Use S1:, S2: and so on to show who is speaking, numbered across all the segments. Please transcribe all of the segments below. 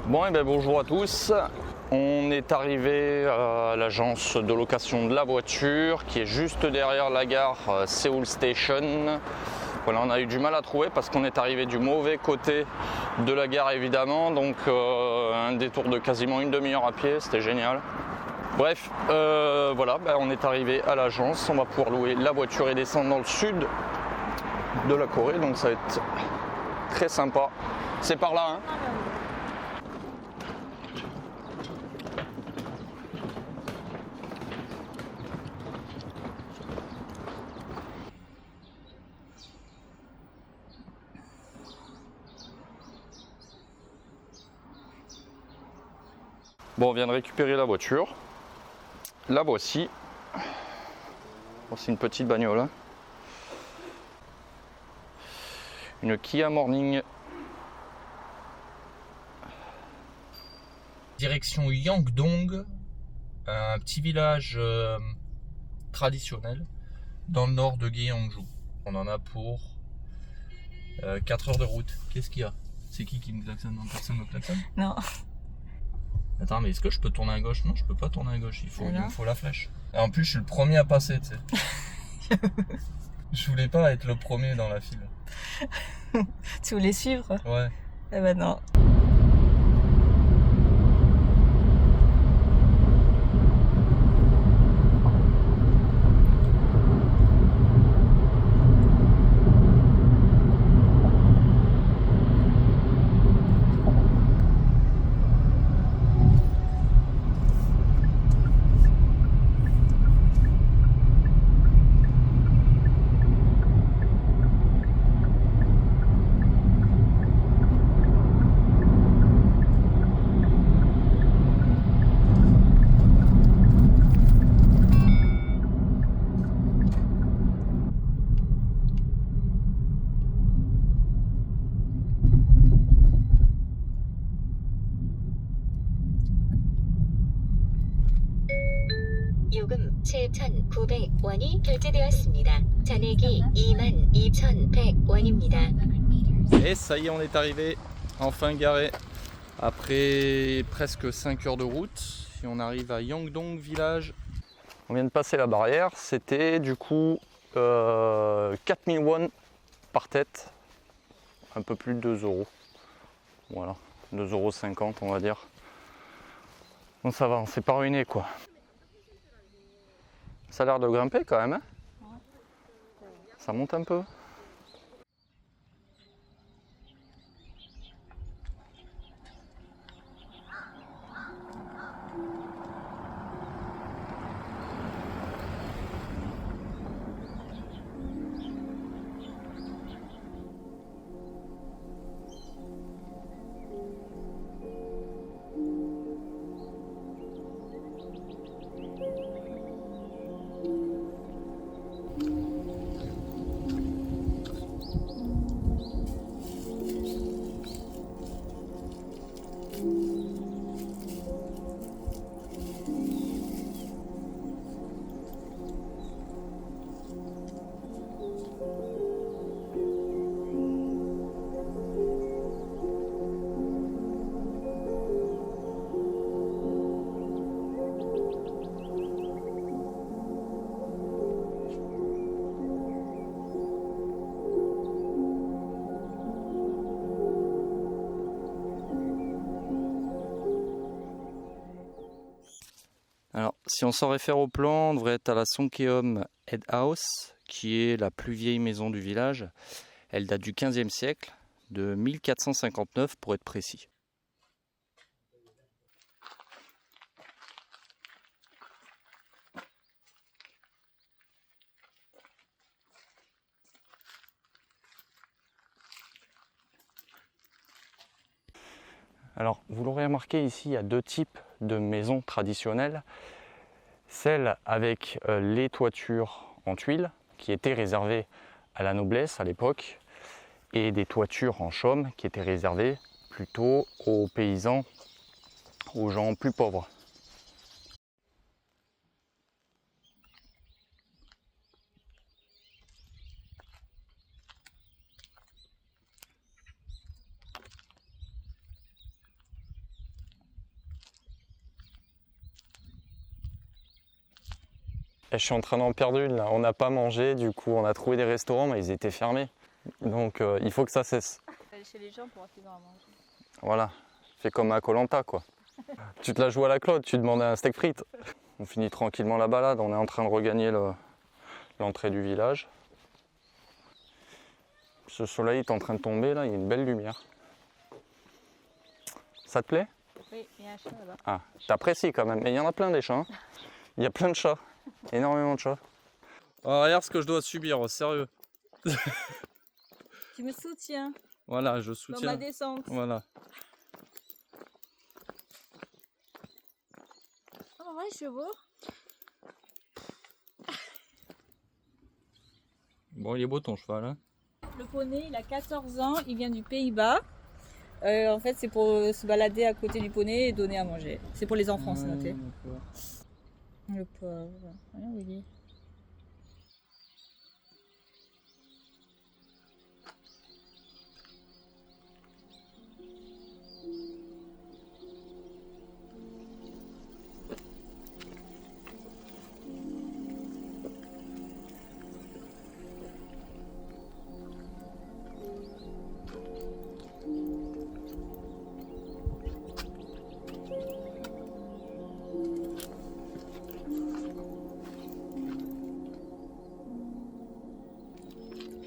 S1: Bon, et ben bonjour à tous. On est arrivé à l'agence de location de la voiture qui est juste derrière la gare Seoul Station. Voilà, on a eu du mal à trouver parce qu'on est arrivé du mauvais côté de la gare évidemment, donc un détour de quasiment une demi-heure à pied, c'était génial. Bref, voilà, on est arrivé à l'agence, on va pouvoir louer la voiture et descendre dans le sud de la Corée, donc ça va être très sympa. C'est par là, hein. Bon, on vient de récupérer la voiture. La voici. Voici une petite bagnole, hein. Une Kia Morning. Direction Yangdong, un petit village traditionnel dans le nord de Gyeongju. On en a pour 4 heures de route. Qu'est-ce qu'il y a? C'est qui me klaxonne? Personne me klaxonne?
S2: Non.
S1: Attends, mais est-ce que je peux tourner à gauche? Non, je peux pas tourner à gauche, il me faut la flèche. Et en plus, je suis le premier à passer, tu sais. Je voulais pas être le premier dans la file.
S2: Tu voulais suivre?
S1: Ouais.
S2: Eh ben non.
S3: 요금 7,900원이 결제되었습니다. 잔액이 22,100원입니다.
S1: Et ça y est, on est arrivé, enfin garé. Après presque 5 heures de route, et on arrive à Yangdong village. On vient de passer la barrière, c'était du coup 4000 won par tête, un peu plus de 2 euros. Voilà, 2,50 € on va dire. Bon, ça va, on s'est pas ruiné quoi. Ça a l'air de grimper quand même, hein? Ça monte un peu. Alors, si on s'en réfère au plan, on devrait être à la Songkeum Head House, qui est la plus vieille maison du village. Elle date du XVe siècle, de 1459 pour être précis. Alors, vous l'aurez remarqué ici, il y a deux types de maisons traditionnelles. Celle avec les toitures en tuiles, qui étaient réservées à la noblesse à l'époque, et des toitures en chaume, qui étaient réservées plutôt aux paysans, aux gens plus pauvres. Et je suis en train d'en perdre une là. On n'a pas mangé, du coup on a trouvé des restaurants mais ils étaient fermés. Donc il faut que ça cesse.
S2: Aller chez les gens pour voir qu'ils ont à manger.
S1: Voilà, fais comme à Koh Lanta quoi. Tu te la joues à la Claude, tu demandes un steak frites. On finit tranquillement la balade, on est en train de regagner l'entrée du village. Ce soleil est en train de tomber là, il y a une belle lumière. Ça te plaît?
S2: Oui, il y a un chat là-bas.
S1: Ah, t'apprécies quand même, mais il y en a plein des chats. Hein. Il y a plein de chats, énormément de chats. Oh, regarde ce que je dois subir, sérieux.
S2: Tu me soutiens
S1: Voilà, je
S2: dans
S1: soutiens.
S2: ma descente.
S1: Voilà.
S2: Oh, ouais, chevaux.
S1: Bon, il est beau ton cheval. Hein.
S2: Le poney, il a 14 ans, il vient du Pays-Bas. En fait, c'est pour se balader à côté du poney et donner à manger. C'est pour les enfants, c'est noté. Le pauvre. Regarde où il est.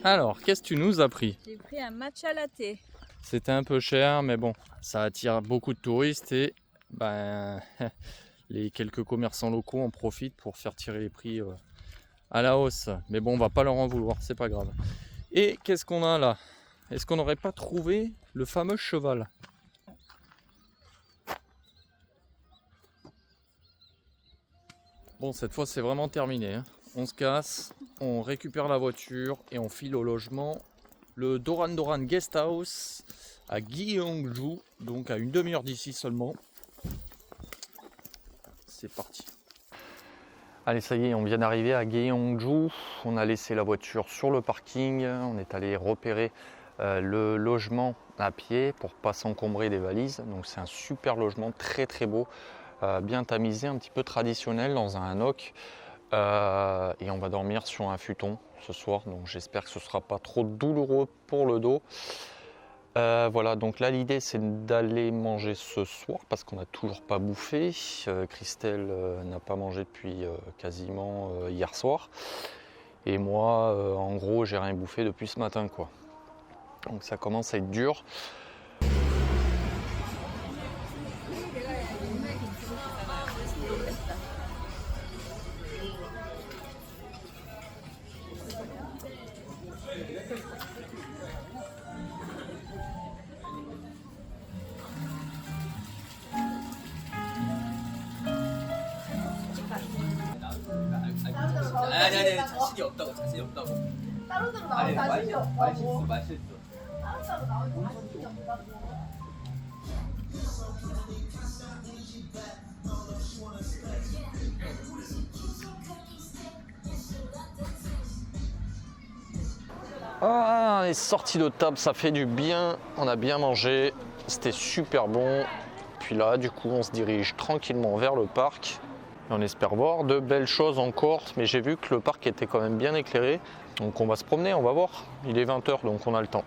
S1: Alors, qu'est-ce que tu nous as pris?
S2: J'ai pris un matcha latte.
S1: C'était un peu cher, mais bon, ça attire beaucoup de touristes et ben, les quelques commerçants locaux en profitent pour faire tirer les prix à la hausse. Mais bon, on va pas leur en vouloir, c'est pas grave. Et qu'est-ce qu'on a là? Est-ce qu'on n'aurait pas trouvé le fameux cheval? Bon, cette fois, c'est vraiment terminé. Hein. On se casse, on récupère la voiture et on file au logement. Le Doran Doran Guest House à Gyeongju, donc à une demi-heure d'ici seulement. C'est parti. Allez, ça y est, on vient d'arriver à Gyeongju. On a laissé la voiture sur le parking. On est allé repérer le logement à pied pour pas s'encombrer des valises. Donc c'est un super logement, très très beau, bien tamisé, un petit peu traditionnel dans un hanok. Et on va dormir sur un futon ce soir, donc j'espère que ce ne sera pas trop douloureux pour le dos. Voilà, donc là l'idée c'est d'aller manger ce soir parce qu'on n'a toujours pas bouffé. Christelle n'a pas mangé depuis quasiment hier soir. Et moi, en gros, j'ai rien bouffé depuis ce matin, quoi. Donc ça commence à être dur.
S4: 아니 자신이 없다고 자신이 없다고
S5: 따로따로
S4: 아니
S5: 나오면 자신이 없다고.
S4: 맛있어
S5: 따로따로 나오면 자신이 없다고.
S1: Ah, on est sorti de table, ça fait du bien, on a bien mangé, c'était super bon. Puis là, du coup, on se dirige tranquillement vers le parc. Et on espère voir de belles choses encore, mais j'ai vu que le parc était quand même bien éclairé. Donc on va se promener, on va voir. Il est 20 h, donc on a le temps.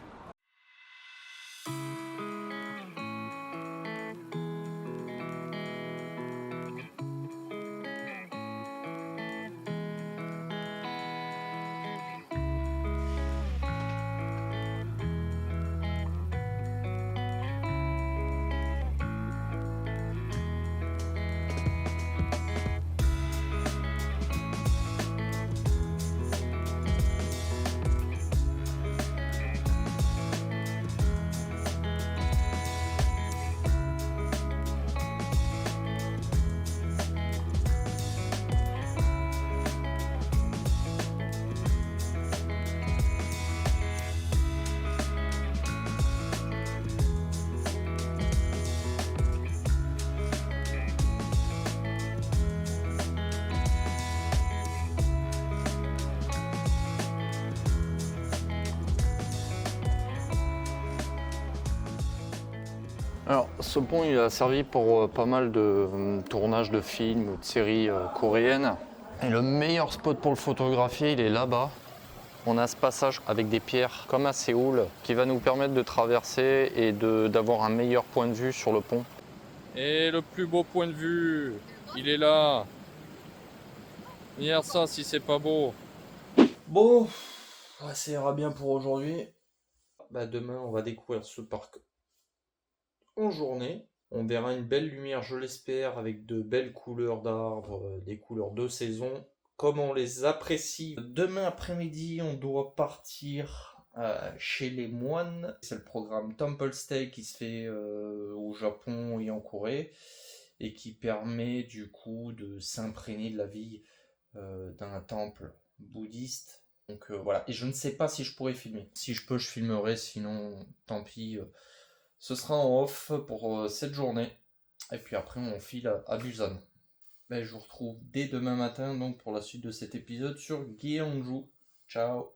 S1: Alors, ce pont il a servi pour pas mal de tournages de films, de séries coréennes. Et le meilleur spot pour le photographier, il est là-bas. On a ce passage avec des pierres comme à Séoul qui va nous permettre de traverser et d'avoir un meilleur point de vue sur le pont. Et le plus beau point de vue, il est là. Regarde ça si c'est pas beau. Bon, ça ira bien pour aujourd'hui. Demain, on va découvrir ce parc en journée. On verra une belle lumière, je l'espère, avec de belles couleurs d'arbres, des couleurs de saison, comme on les apprécie. Demain après-midi, on doit partir chez les moines. C'est le programme Temple Stay qui se fait au Japon et en Corée, et qui permet du coup de s'imprégner de la vie d'un temple bouddhiste. Donc voilà, et je ne sais pas si je pourrais filmer. Si je peux, je filmerai, sinon tant pis. Ce sera en off pour cette journée. Et puis après, on file à Busan. Je vous retrouve dès demain matin donc pour la suite de cet épisode sur Gyeongju. Ciao.